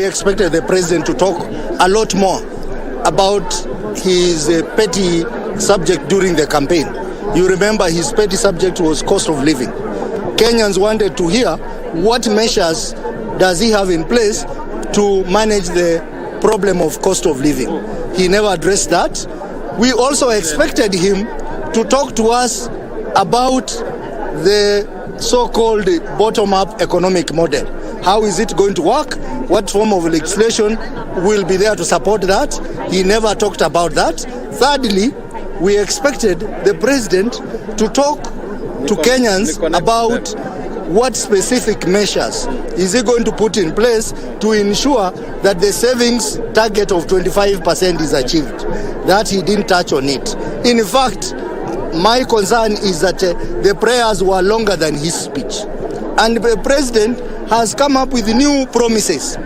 We expected the president to talk a lot more about his petty subject during the campaign. You remember his petty subject was cost of living. Kenyans wanted to hear what measures does he have in place to manage the problem of cost of living. He never addressed that. We also expected him to talk to us about the so-called bottom-up economic model. How is it going to work? What form of legislation will be there to support that? He never talked about that. Thirdly, we expected the president to talk to Kenyans about what specific measures is he going to put in place to ensure that the savings target of 25% is achieved. That he didn't touch on it. In fact, my concern is that the prayers were longer than his speech. And the president has come up with new promises.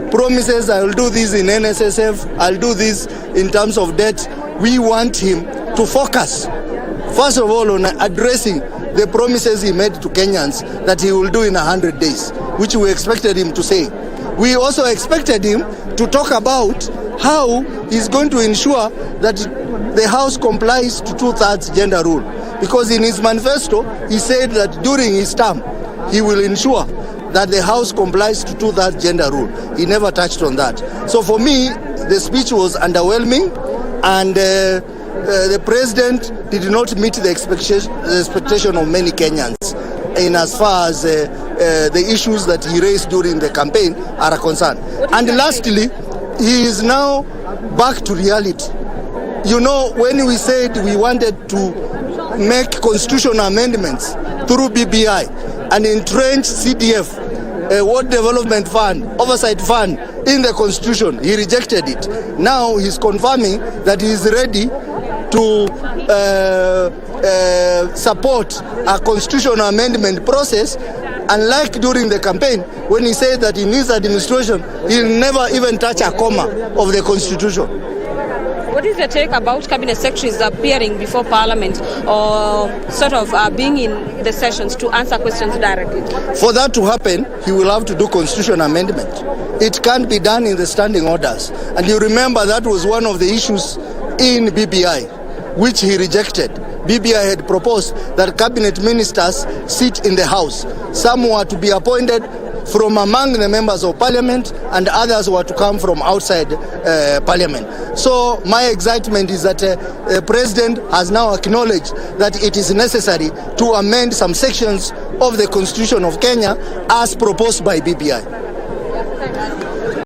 Promises, I will do this in NSSF, I'll do this in terms of debt. We want him to focus, first of all, on addressing the promises he made to Kenyans that he will do in 100 days, which we expected him to say. We also expected him to talk about how he's going to ensure that the House complies to 2/3 gender rule. Because in his manifesto, he said that during his term, he will ensure that the House complies to 2/3 gender rule. He never touched on that. So for me, the speech was underwhelming, and the president did not meet the expectation of many Kenyans in as far as the issues that he raised during the campaign are concerned. And lastly, he is now back to reality. You know, when we said we wanted to make constitutional amendments through BBI and entrench CDF, World Development Fund, Oversight Fund in the Constitution, he rejected it. Now he's confirming that he is ready to support a constitutional amendment process, unlike during the campaign when he said that in his administration he'll never even touch a comma of the Constitution. What is your take about cabinet secretaries appearing before Parliament or sort of being in the sessions to answer questions directly? For that to happen, he will have to do constitutional amendment. It can't be done in the standing orders. And you remember that was one of the issues in BBI, which he rejected. BBI had proposed that cabinet ministers sit in the House. Some were to be appointed from among the members of Parliament, and others were to come from outside Parliament. So my excitement is that the President has now acknowledged that it is necessary to amend some sections of the Constitution of Kenya as proposed by BBI.